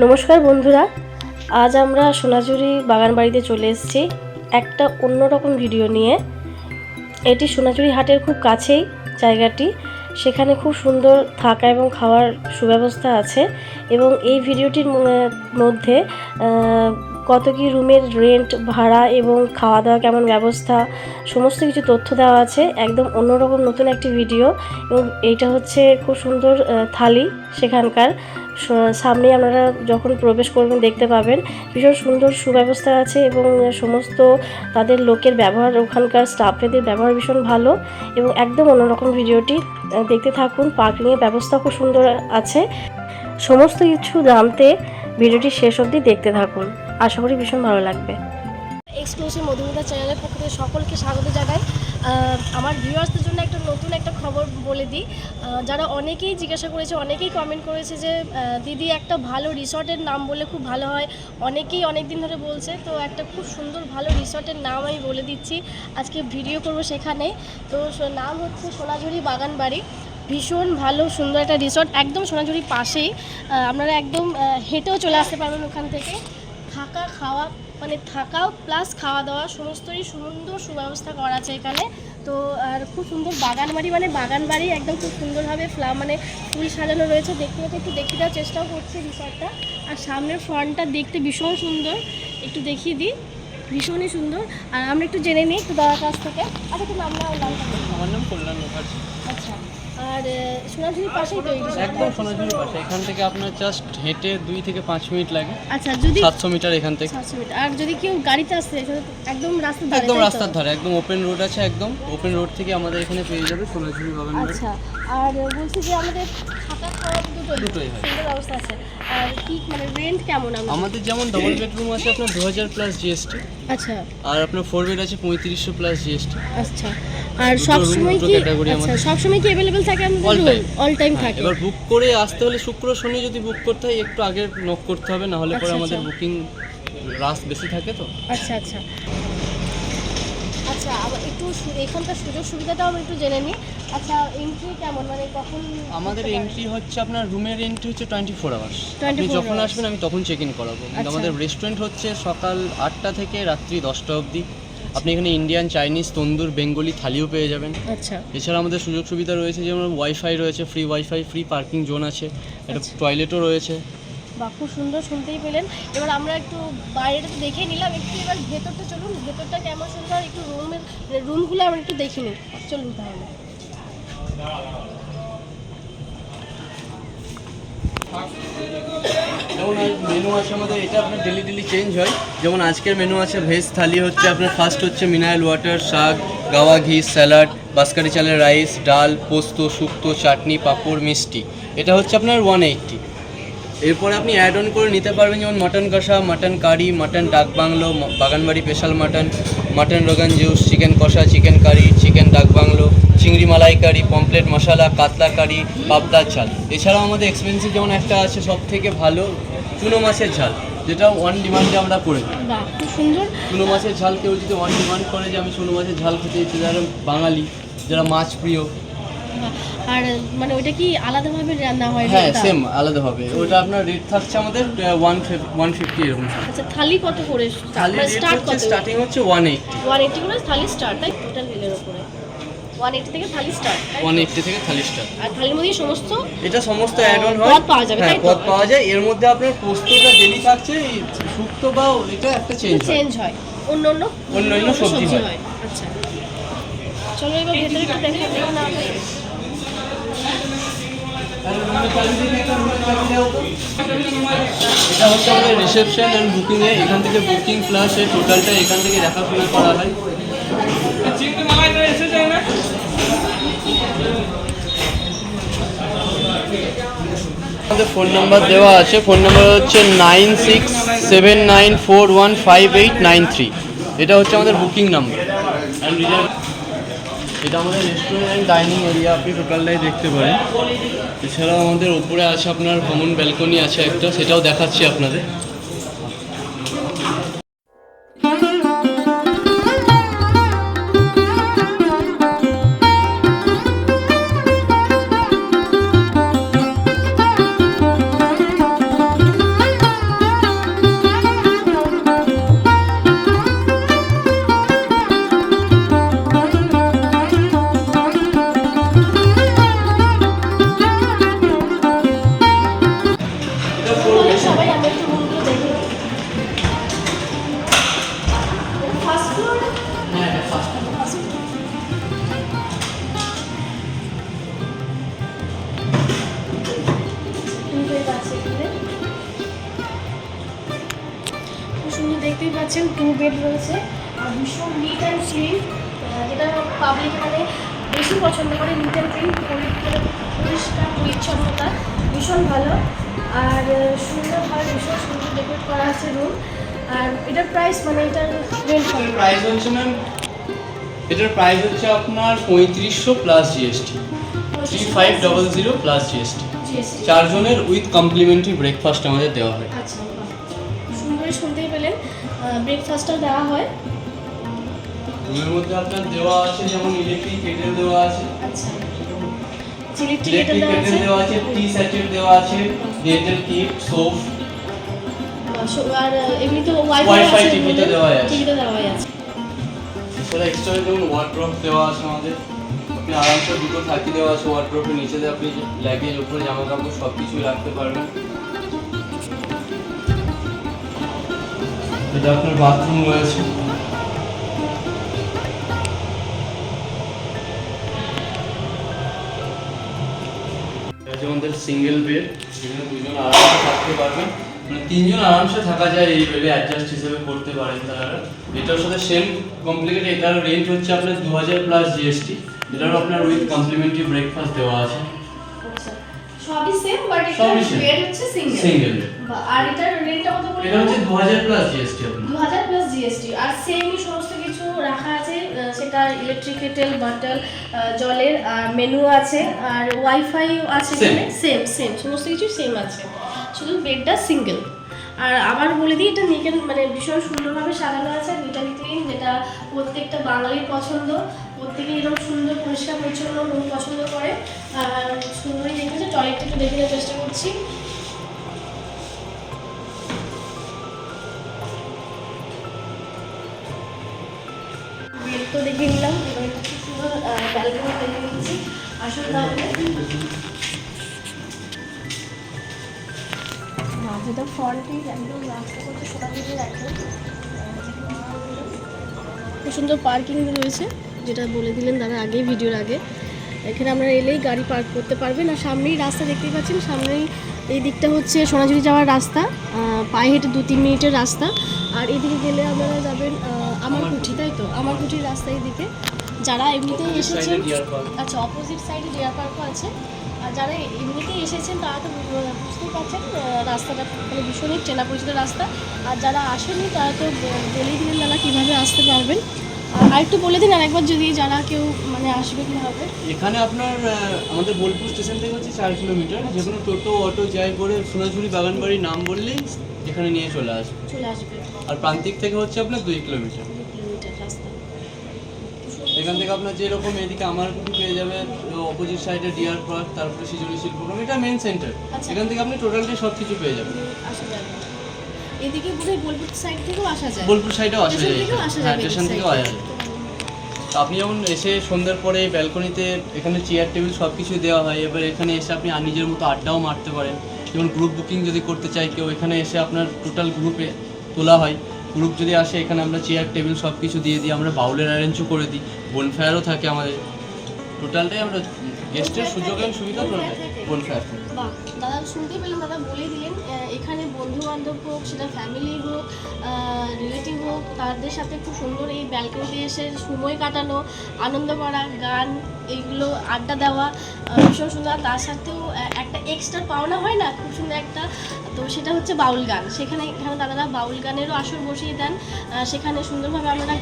নমস্কার বন্ধুরা, আজ আমরা সোনাঝুরি বাগান বাড়িতে চলে এসেছি একটা অন্যরকম ভিডিও নিয়ে। এটি সোনাঝুরি হাটের খুব কাছেই জায়গাটি, সেখানে খুব সুন্দর থাকা এবং খাওয়ার সুব্যবস্থা আছে এবং এই ভিডিওটির মধ্যে কত কি রুমের রেন্ট, ভাড়া এবং খাওয়া দাওয়া কেমন ব্যবস্থা সমস্ত কিছু তথ্য দেওয়া আছে। একদম অন্যরকম নতুন একটি ভিডিও এবং এইটা হচ্ছে খুব সুন্দর থালি সেখানকার। সামনে আপনারা যখন প্রবেশ করবেন দেখতে পাবেন ভীষণ সুন্দর সুব্যবস্থা আছে এবং সমস্ত তাদের লোকের ব্যবহার, ওখানকার স্টাফেদের ব্যবহার ভীষণ ভালো এবং একদম অন্যরকম। ভিডিওটি দেখতে থাকুন। পার্কিংয়ের ব্যবস্থা খুব সুন্দর আছে। সমস্ত কিছু জানতে ভিডিওটি শেষ অবধি দেখতে থাকুন, আশা করি ভীষণ ভালো লাগবে। এক্সক্লুসিভ মধুমিতা চ্যানেলের পক্ষ থেকে সকলকে স্বাগত জানাই। আমার ভিউয়ার্সদের জন্য নতুন একটা খবর বলে দিই। যারা অনেকেই জিজ্ঞাসা করেছে, অনেকেই কমেন্ট করেছে যে দিদি একটা ভালো রিসর্টের নাম বলে খুব ভালো হয়, অনেকেই অনেক দিন ধরে বলছে। তো একটা খুব সুন্দর ভালো রিসর্টের নাম আমি বলে দিচ্ছি, আজকে ভিডিও করব সেখানে। তো নাম হচ্ছে সোনাঝুরি বাগান বাড়ি। ভীষণ ভালো সুন্দর একটা রিসর্ট, একদম সোনাঝুরির পাশেই। আপনারা একদম হেঁটেও চলে আসতে পারবেন ওখান থেকে। থাকা খাওয়া মানে থাকাও প্লাস খাওয়া দাওয়া সমস্তই সুন্দর সুব্যবস্থা করা আছে এখানে। তো আর খুব সুন্দর বাগান বাড়ি, মানে বাগান বাড়ি একদম খুব সুন্দরভাবে মানে ফুল সাজানো রয়েছে। দেখতে পাচ্ছি, একটু দেখিয়ে দেওয়ার চেষ্টাও করছি রিসর্টটা। আর সামনের ফ্রন্টটা দেখতে ভীষণ সুন্দর, একটু দেখিয়ে দিই, ভীষণই সুন্দর। আর আমরা একটু জেনে নিই একটু দাদার কাছ থেকে। আচ্ছা, একটু নামটা আমার নাম কল্যাণ মুখার্জি। আচ্ছা, আর সোনাঝুরির পাশেই তো? একদম সোনাঝুরির পাশে। এখান থেকে আপনার জাস্ট হেঁটে 2 থেকে 5 মিনিট লাগে। আচ্ছা, যদি 700 মিটার এখান থেকে। 700 মিটার। আর যদি কেউ গাড়িতে আসে একদম রাস্তার ধারে? একদম রাস্তার ধারে, একদম ওপেন রোড আছে। একদম ওপেন রোড থেকে আমাদের এখানে পেয়ে যাবে সোনাঝুরি বাগান বাড়ি। আচ্ছা, আর বলছি যে আমাদের থাকা খাওয়া দুটোই হয়, সুন্দর ব্যবস্থা আছে। আর কি মানে রেন্ট কেমন? আমাদের যেমন ডবল বেডরুম আছে আপনার 2000 প্লাস জিএসটি। আচ্ছা, আর আপনার 4 বেড আছে 3500 প্লাস জিএসটি। আচ্ছা, আর সব সময় কি? আচ্ছা, সব সময় কি अवेलेबल থাকে আমাদের? অল টাইম থাকে। এবার বুক করে আসতে হলে শুক্র শনি যদি বুক করতে হয় একটু আগে নক করতে হবে, না হলে পরে আমাদের বুকিং রাশ বেশি থাকে। তো আচ্ছা আচ্ছা আচ্ছা, আবার একটু এখানকার সুযোগ সুবিধাটাও আমি একটু জেনে নিই। আচ্ছা, এন্ট্রি কেমন, মানে কখন? আমাদের এন্ট্রি হচ্ছে আপনার রুমের এন্ট্রি হচ্ছে 24 আওয়ার্স। আপনি যখন আসবেন আমি তখন চেক ইন করাবো। আমাদের রেস্টুরেন্ট হচ্ছে সকাল 8টা থেকে রাত্রি 10টা অবধি। আপনি এখানে ইন্ডিয়ান, চাইনিজ, তন্দুর, বেঙ্গলি থালিও পেয়ে যাবেন। আচ্ছা, এছাড়া আমাদের সুযোগ সুবিধা রয়েছে যেমন ওয়াইফাই রয়েছে, free wifi, free parking zone আছে, একটা টয়লেটও রয়েছে। বা খুব সুন্দর, শুনতেই পেলেন। এবার আমরা একটু বাইরেটা দেখে নিলাম, একটু এবার ভেতরটা চলুন, ভেতরটা কেমন সুন্দর একটু রুমগুলো আমরা একটু দেখে নিই। চলুন তাহলে। যেমন মেনু আছে আমাদের, এটা আপনার ডেলি চেঞ্জ হয়। যেমন আজকের মেনু আছে ভেজ থালি হচ্ছে আপনার ফার্স্ট হচ্ছে মিনারেল ওয়াটার, শাক, গাওয়া ঘি, স্যালাড, বাসকারি চালের রাইস, ডাল, পোস্ত, শুক্তো, চাটনি, পাঁপড়, মিষ্টি। এটা হচ্ছে আপনার 180। এরপরে আপনি অ্যাড অন করে নিতে পারবেন যেমন মাটন কষা, mutton curry, mutton dak bungalow, বাগানবাড়ি special mutton, mutton rogan josh, chicken কষা, chicken curry, chicken dak bungalow, চিংড়ি মালাই কারি, পমপ্লেট মশলা, কাতলা কারি, পাবদার ঝাল। এছাড়াও আমাদের এক্সপেন্সিভ যেমন একটা আছে সব থেকে ভালো চুনো মাছের ঝাল, যেটা ওয়ান ডিমান্ডে আমরা করে দিই। খুব সুন্দর চুনো মাছের ঝাল কেউ যদি ওয়ান ডিমান্ড করে যে আমি চুনো মাছের ঝাল খেতে চাইছি, যারা বাঙালি, যারা মাছ প্রিয়। আর মানে ওইটা কি আলাদাভাবে রান্না হয়? হ্যাঁ, সেম আলাদাভাবে। ওটা আপনার রেট থাকছে আমাদের 150 এরকম। আচ্ছা, থালি কত করে স্টার্টিং হচ্ছে 180। 180 করে থালি স্টার্ট, তাই? টোটাল বিলের উপরে 180 থেকে থালি স্টার্ট। 180 থেকে থালি স্টার্ট। আর থালির মধ্যে সমস্ত অ্যাড অন হয়, পদ পাওয়া যাবে, তাই তো? পদ পাওয়া যায়। এর মধ্যে আপনার পোস্তটা ডেলি থাকছে, শুক্তো বা এটা একটা চেঞ্জ হয়। অন্য সবজি হয়। আচ্ছা, চলো এবার ভেতরে একটু দেখা যাক না। এটা হচ্ছে আমাদের রিসেপশন অ্যান্ড বুকিংয়ে। এখান থেকে বুকিং প্লাস এই টোটালটা এখান থেকে দেখাশোনা করা হয়। আমাদের ফোন নাম্বার দেওয়া আছে। ফোন নাম্বার হচ্ছে 9679415893। এটা হচ্ছে আমাদের বুকিং নাম্বার অ্যান্ড রিজার্ভ। এটা আমাদের রেস্টুরেন্ট অ্যান্ড ডাইনিং এরিয়া, আপনি টোটালটাই দেখতে পারেন। এছাড়াও আমাদের ওপরে আছে আপনার কমন ব্যালকনি আছে একটা, সেটাও দেখাচ্ছি আপনাদের। দেখতেই পাচ্ছেন 2 বেড রয়েছে আর ভীষণ নিট অ্যান্ড ক্লিন, যেটা পাবলিক মানে বেশি পছন্দ করে। নিট অ্যান্ড ক্লিন, পরিষ্কার পরিচ্ছন্নতা ভীষণ ভালো আর সুন্দরভাবে ভীষণ সুন্দর ডেকোরেট করা আছে রুম। আর এটার প্রাইস মানে এটার রেন্ট কত? প্রাইস হচ্ছে ম্যাম, এটার প্রাইস হচ্ছে আপনার 3500 plus GST, 3500 plus GST. GST 4 জনের উইথ কমপ্লিমেন্টারি ব্রেকফাস্ট আমাদের দেওয়া হয়। আচ্ছা, সুন্দরই শুনতেই পেলেন, ব্রেকফাস্টটাও দেওয়া হয়। রুমের মধ্যে আপনার দেওয়া আছে যেমন ইলেকট্রিক কেটেল দেওয়া আছে, আচ্ছা, ইলেকট্রিক ইলেকট্রিক দেওয়া কেটেল আছে, দেওয়া আছে, টি স্যাচেট দেওয়া আছে, ডেন্টাল কিট, সোপ, আর এমনি তো ওয়াইফাই ওয়াইফাই আছে, টিভিতে দেওয়া আছে। টিভিতে দেওয়া আছে। এছাড়া এক্সট্রা যেমন ওয়ার্ড্রপ দেওয়া আছে আমাদের, আপনি আরামসে দুটো থাকি দেওয়া আছে ওয়ার্ড্রপের নিচে দিয়ে আপনি লাগেজ উপরে জামা কাপড় সব কিছুই রাখতে পারবেন। এটা আপনার বাথরুম রয়েছে, আমাদের সিঙ্গেল বেড, যেখানে 2 জন আরামসে থাকতে পারবেন, মানে 3 জন আরামসে থাকা যায় এই বেডে, অ্যাডজাস্ট হিসেবে করতে পারেন তারা। এটার সাথে সেম কমপ্লিকেট, এটার রেঞ্জ হচ্ছে আপনার 2000 প্লাস জিএসটি, এটারও আপনার উইথ কমপ্লিমেন্টারি ব্রেকফাস্ট দেওয়া আছে। আচ্ছা, সবই সেম বাট সবই এটা same। বেড হচ্ছে সিঙ্গেল। সিঙ্গেল বেড, আর এটার রেন্টটা কত বললেন? এটা হচ্ছে 2000 প্লাস জিএসটি আপনার। 2000 প্লাস জিএসটি। আর সেমই সমস্ত কিছু রাখা আছে, সেটা ইলেকট্রিক কেটেল, বাটল, জলের, আর মেনু আছে, আর ওয়াইফাই আছে, এখানে সেম সমস্ত কিছু সেম আছে, শুধু বেডটা সিঙ্গেল। আর আবার বলে দিই, এটা নিকেন মানে ভীষণ সুন্দরভাবে সাজানো আছে, নিট অ্যান্ড ক্লিন, যেটা প্রত্যেকটা বাঙালির পছন্দ। প্রত্যেকে এরকম সুন্দর পরিষ্কার পরিচ্ছন্ন রুম পছন্দ করে। আর সুন্দরই দেখেছে। টয়লেটটা একটু দেখে নেওয়ার চেষ্টা করছি। বেড তো দেখে নিলাম, এবার একটু সুন্দর ব্যালকনি দেখে নিচ্ছি। আসুন তাহলে। যেটা ফ্রন্টে একদম রাস্তা করছে সোনাঝুরির একদম খুব সুন্দর পার্কিং রয়েছে, যেটা বলে দিলেন দাদা আগে, ভিডিওর আগে। এখানে আপনারা এলেই গাড়ি পার্ক করতে পারবেন। আর সামনেই রাস্তা দেখতেই পাচ্ছেন, সামনেই এই দিকটা হচ্ছে সোনাঝুরি যাওয়ার রাস্তা, পায়ে হেঁটে 2-3 মিনিটের রাস্তা। আর এদিকে গেলে আপনারা যাবেন আমারকুঠি, তাই তো? আমারকুঠির রাস্তা এদিকে। যারা এমনিতেই এসেছেন, আচ্ছা অপোজিট সাইডে ডিয়ার পার্কও আছে। আর যারা এমনিতেই এসেছেন তারা তো বুঝতেই পারছেন রাস্তাটা মানে ভীষণই চেনা পরিচিত রাস্তা। আর যারা আসেনি তারা তো বলেই দিলেন দাদা কীভাবে আসতে পারবেন। আর একটু বলে দিন আরেকবার, যদি যারা কেউ মানে আসবে কীভাবে। এখানে আপনার আমাদের বোলপুর স্টেশন থেকে হচ্ছে 4 কিলোমিটার, যে কোনো টোটো অটো যাই করে সোনাঝুরি বাগানবাড়ির নাম বললেই এখানে নিয়ে চলে আসবে। আর প্রান্তিক থেকে হচ্ছে আপনার 2 কিলোমিটার। 2 কিলোমিটার রাস্তা। এখান থেকে আপনার যেরকম এদিকে আমারকুঠি পেয়ে যাবেন, অপোজিট সাইডে ডিয়ার পার্ক, তারপরে সৃজনী শিল্পগ্রাম, এটা মেন সেন্টার। আচ্ছা। এখান থেকে আপনি টোটালটাই সব কিছু পেয়ে যাবেন। আসা যাবে এদিকে বোধহয় বোলপুর সাইড থেকেও আসা যায়। বোলপুর সাইডেও আসা যায়, থেকেও আসা হ্যাঁ যাবে স্টেশন থেকেও আসা যায়। তো আপনি যেমন এসে সন্ধ্যার পরে ব্যালকনিতে এখানে চেয়ার টেবিল সব কিছু দেওয়া হয়, এবার এখানে এসে আপনি নিজের মতো আড্ডাও মারতে পারেন। যেমন গ্রুপ বুকিং যদি করতে চাই কেউ, এখানে এসে আপনার টোটাল গ্রুপে তোলা হয়। গ্রুপ যদি আসে এখানে আমরা চেয়ার টেবিল সব কিছু দিয়ে দিই, আমরা বাউলের অ্যারেঞ্জও করে দিই, বোনফায়ারও থাকে আমাদের। টোটালটাই আমরা গেস্টের সুযোগ এবং সুবিধা বোনফায়ার থাকে। বাহ, দাদা শুনতেই পেলেন, দাদা বলেই দিলেন। এখানে বন্ধু বান্ধব হোক, সেটা ফ্যামিলি হোক, রিলেটিভ হোক, তাদের সাথে খুব সুন্দর এই ব্যালকনিতে এসে সময় কাটানো, আনন্দ করা, গান, এইগুলো আড্ডা দেওয়া ভীষণ সুন্দর। তার সাথেও একটা এক্সট্রা পাওনা হয় না, খুব সুন্দর একটা, তো সেটা হচ্ছে বাউল গান। এখানে দাদারা বাউল গানেরও আসর বসিয়ে দেন। সেখানে সুন্দরভাবে আপনারা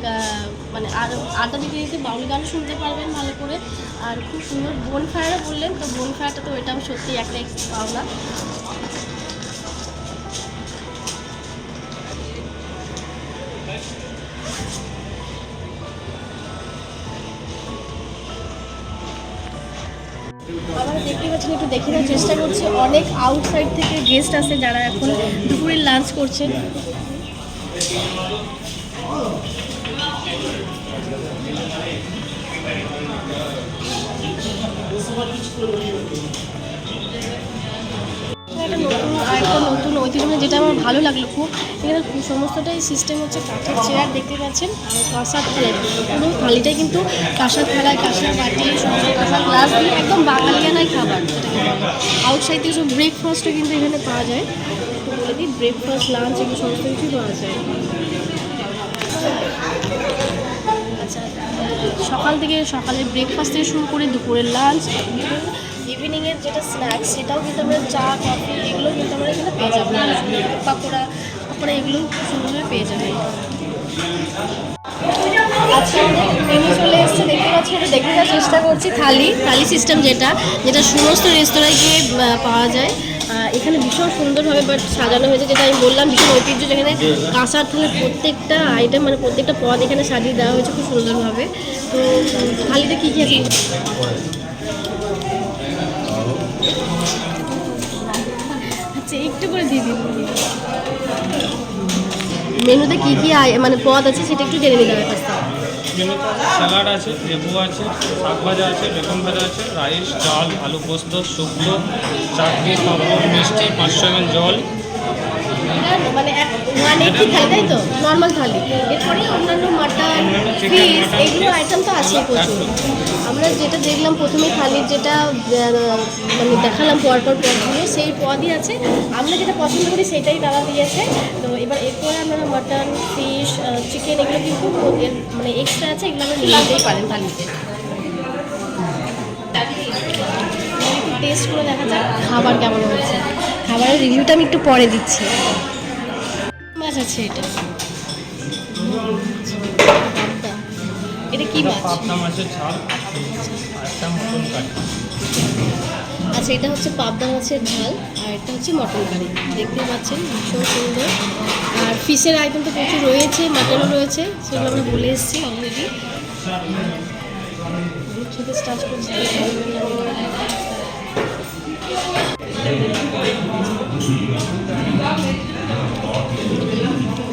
মানে আর আড্ডা দিতে দিতে বাউল গান শুনতে পারবেন ভালো করে। আর খুব সুন্দর বোনফায়ারও বললেন, তো বোনফায়ারটা তো এটাও সত্যি একটা এক্সট্রা পাওনা। আমরা দেখতে পাচ্ছেন, একটু দেখে নেওয়ার চেষ্টা করছি। অনেক আউটসাইড থেকে গেস্ট আসে যারা এখন দুপুরের লাঞ্চ করছেন। একটা নতুন ঐতিহ্য এখানে যেটা আমার ভালো লাগলো খুব, এখানে সমস্তটাই সিস্টেম হচ্ছে কাঠের চেয়ার দেখতে পাচ্ছেন, আর কাঁসার থালায় পুরো থালিটাই কিন্তু কাঁসার থালায়, কাঁসার বাটি, সমস্ত কাঁসার গ্লাস দিয়ে একদম বাঙালিয়ানাই খাবার যেটাকে বলে। আউটসাইড থেকে সব ব্রেকফাস্টও কিন্তু এখানে পাওয়া যায়, একটু বলে দিই, ব্রেকফাস্ট লাঞ্চ এগুলো সমস্ত কিছুই পাওয়া যায়। আচ্ছা, সকাল থেকে সকালের ব্রেকফাস্ট থেকে শুরু করে দুপুরের লাঞ্চ, ইভিনিংয়ের যেটা স্ন্যাক্স সেটাও কিন্তু আমরা চা কফি এগুলো কিন্তু আমরা এখানে পেয়ে যাবো, পাকোড়া পাকোড়া এগুলো সুন্দরভাবে পেয়ে যাবে। আজকে আমাদের মেনু চলে এসেছে, দেখতে পাচ্ছি, এটা দেখে যাওয়ার চেষ্টা করছি। থালি সিস্টেম যেটা সমস্ত রেস্তোরাঁয় গিয়ে পাওয়া যায়, এখানে ভীষণ সুন্দরভাবে বাট সাজানো হয়েছে, যেটা আমি বললাম ভীষণ ঐতিহ্য, যেখানে কাঁসার থালে প্রত্যেকটা আইটেম মানে প্রত্যেকটা পদ এখানে সাজিয়ে দেওয়া হয়েছে খুব সুন্দরভাবে। তো থালিতে কী কী আছে আচ্ছা একটু করে দিয়ে দিন, মেনুতে কী কী মানে পদ আছে সেটা একটু জেনে নিতে হবে কাছ থেকে। মেনুতে স্যালাড আছে, লেবু আছে, শাক ভাজা আছে, বেগুন ভাজা আছে, রাইস, ডাল, আলু পোস্ত, শুক্তো, চাটনি, পাঁপড়, মিষ্টি, 500 ml জল। মানে 180 থালি, তাই তো? নর্মাল থালি, এরপরে অন্যান্য মাটন, ফিশ এগুলো আইটেম তো আছেই প্রচুর। আমরা যেটা দেখলাম প্রথমে থালির যেটা মানে দেখালাম পরপর পদগুলো, সেই পদই আছে, আমরা যেটা পছন্দ করি সেটাই তারা দিয়েছে। তো এবার এরপরে আপনারা মাটন, ফিশ, চিকেন এগুলো কিন্তু মানে এক্সট্রা আছে, এগুলো আমরা নিয়ে নিতেই পারেন থালিতে। টেস্ট করে দেখা যাক খাবার কেমন হয়েছে। খাবারের রিভিউটা আমি একটু পরে দিচ্ছি। মাছ আছে এটা, এটা কি মাছ? পাবদা মাছের ঝাল আর একটা মটন কারি। আচ্ছা, এটা হচ্ছে পাবদা মাছের ঝাল আর এটা হচ্ছে মটন কারি, দেখতে পাচ্ছেন ভীষণ সুন্দর। আর ফিশের আইটেম তো প্রচুর রয়েছে, মাটনও রয়েছে, সেগুলো আমরা বলে এসেছি অলরেডি। খেতে স্টার্ট করছি।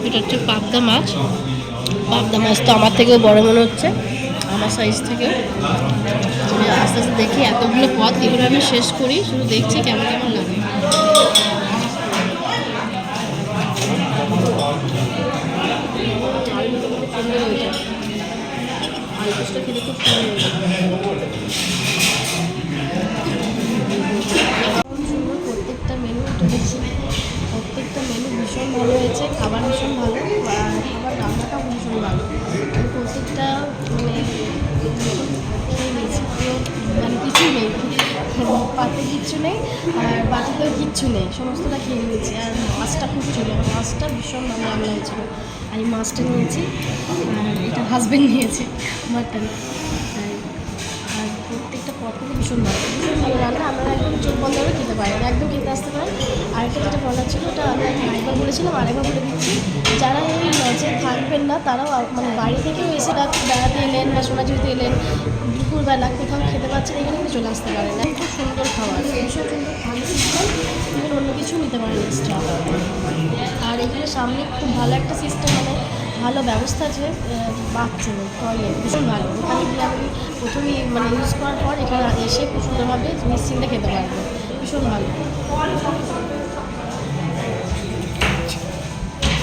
এটা হচ্ছে পাবদা মাছ তো আমার থেকেও বড় মনে হচ্ছে, আমার সাইজ থেকেও। আমি আস্তে আস্তে দেখি এতগুলো পদ এগুলো আমি শেষ করি, শুধু দেখছি কেমন কেমন লাগে। আলুটা খেতে খুব সুন্দর, প্রত্যেকটা মেনু দেখছি, প্রত্যেকটা মেনু ভীষণ ভালো হয়েছে, খাবার ভীষণ ভালো, খাবার রান্নাটাও ভীষণ ভালো। আমি প্রত্যেকটা মানে খেয়ে নিয়েছি, মানে কিছুই নেই, পাতে কিচ্ছু নেই আর বাটিতেও কিচ্ছু নেই, সমস্তটা খেয়ে নিয়েছি। আর মাছটা খুব ছিল, মাছটা ভীষণ ভালো রান্না হয়েছিল। আমি মাছটা নিয়েছি আর এটা হাজবেন্ড নিয়েছে মাটন। আর প্রত্যেকটা পদগুলো ভীষণ ভালো রান্না, আপনারা একদম চোখ বন্ধ করে খেতে পারেন, একদম খেতে আসতে পারেন। আরেকটা যেটা বলার ছিল ওটা আমি আরেকবার বলেছিলাম, আরেকবার বলে দিচ্ছি, যারা এই লজে থাকবেন না তারাও মানে বাড়ি থেকেও এসে রাত্রি বেড়াতে এলেন বা সোনাঝুরিতে এলেন, দুপুরবেলা কোথাও খেতে পাচ্ছেন, এখানে কিন্তু চলে আসতে পারেন। খুব সুন্দর খাবার, ভীষণ সুন্দর ভালো সিস্টেম, এখানে অন্য কিছু নিতে পারেন এক্সট্রা। আর এখানে সামনে খুব ভালো একটা সিস্টেম, মানে ভালো ব্যবস্থা আছে বাথরুম, টয়লেট ভীষণ ভালো। ওখানে গিয়ে আমি প্রথমেই মানে ইউজ করার পর এখানে এসে খুব সুন্দরভাবে নিশ্চিন্তে খেতে পারবো, ভীষণ ভালো।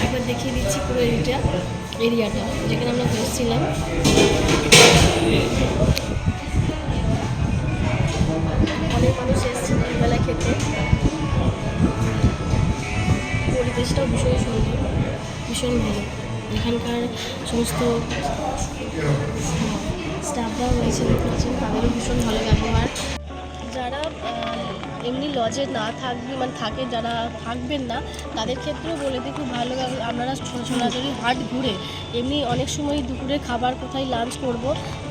একবার দেখিয়ে দিচ্ছি পুরো এরিয়াটা যেখানে আমরা বসছিলাম। অনেক মানুষ এসছে দুপুরবেলা খেতে, পরিবেশটাও ভীষণ সুন্দর, ভীষণ ভালো। এখানকার সমস্ত স্টাফরাও রয়েছে, দেখছেন তাদেরও ভীষণ ভালো ব্যবহার। যারা এমনি লজে না থাকবে মানে থাকে, যারা থাকবেন না তাদের ক্ষেত্রেও বলে দিই খুব ভালো। আপনারা সোনাঝুরি হাট ঘুরে এমনি অনেক সময় দুপুরে খাবার কোথায় লাঞ্চ করব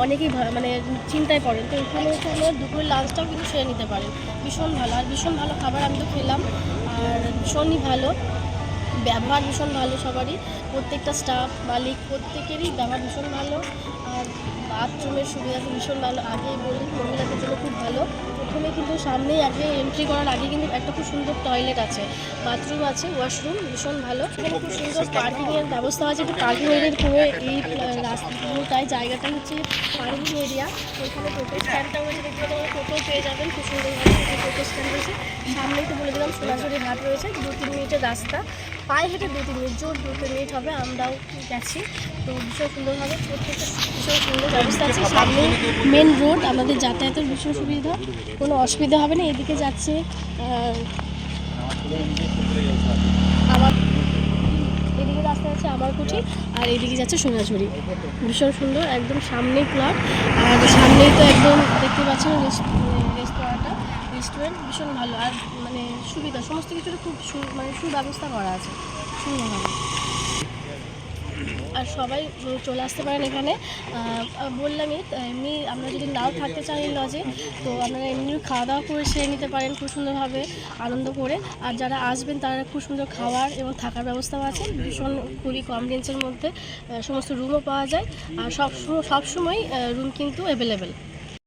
অনেকেই মানে চিন্তায় পড়েন, তো এখানে দুপুরের লাঞ্চটাও কিন্তু সেরে নিতে পারেন, ভীষণ ভালো। আর ভীষণ ভালো খাবার আমি তো খেলাম, আর ভীষণই ভালো ব্যবহার, ভীষণ ভালো সবারই, প্রত্যেকটা স্টাফ মালিক প্রত্যেকেরই ব্যবহার ভীষণ ভালো। আর বাথরুমের সুবিধা ভীষণ ভালো, আগেই বলি মহিলাদের জন্য খুব ভালো। প্রথমে কিন্তু সামনেই আগে এন্ট্রি করার আগে কিন্তু একটা খুব সুন্দর টয়লেট আছে, বাথরুম আছে, ওয়াশরুম ভীষণ ভালো। এখানে খুব সুন্দর পার্কিংয়ের ব্যবস্থা আছে, একটু পার্কিং এরিয়ার পুরো এই রাস্তাটাই জায়গাটা হচ্ছে পার্কিং এরিয়া। ওইখানে টোটো স্ট্যান্ডটাও রয়েছে, দেখতে পাবেন টোটো পেয়ে যাবেন খুব সুন্দরভাবে। টোটো স্ট্যান্ড রয়েছে সামনেই, তো বলে দিলাম সোনাঝুরি ঘাট রয়েছে, 2-3 মিনিটের রাস্তা, পায়ে হেঁটে 2-3 মিনিট, জোর 2-3 মিনিট হবে। আমরাও গেছি, তো ভীষণ সুন্দরভাবে প্রত্যেকটা ভীষণ সুন্দর ব্যবস্থা আছে। সামনে মেন রোড, আমাদের যাতায়াতের ভীষণ সুবিধা, কোনো অসুবিধা হবে না। এদিকে যাচ্ছে আমার, এদিকে রাস্তা আছে আমারকুঠি, আর এদিকে যাচ্ছে সোনাঝুরি। ভীষণ সুন্দর, একদম সামনেই প্লট, আর সামনেই তো একদম দেখতে পাচ্ছেন রেস্তোরাঁটা, রেস্টুরেন্ট ভীষণ ভালো, আর মানে সুবিধা সমস্ত কিছুর খুব মানে সুব্যবস্থা করা আছে সুন্দরভাবে। আর সবাই চলে আসতে পারেন এখানে। বললামই এমনি আমরা যদি নাও থাকতে চান এই লজে, তো আপনারা এমনি খাওয়া দাওয়া করে সেরে নিতে পারেন খুব সুন্দরভাবে আনন্দ করে। আর যারা আসবেন তারা খুব সুন্দর খাওয়ার এবং থাকার ব্যবস্থাও আছে, ভীষণ খুবই কম রেঞ্জের মধ্যে সমস্ত রুমও পাওয়া যায়, আর সব সময় রুম কিন্তু অ্যাভেলেবেল।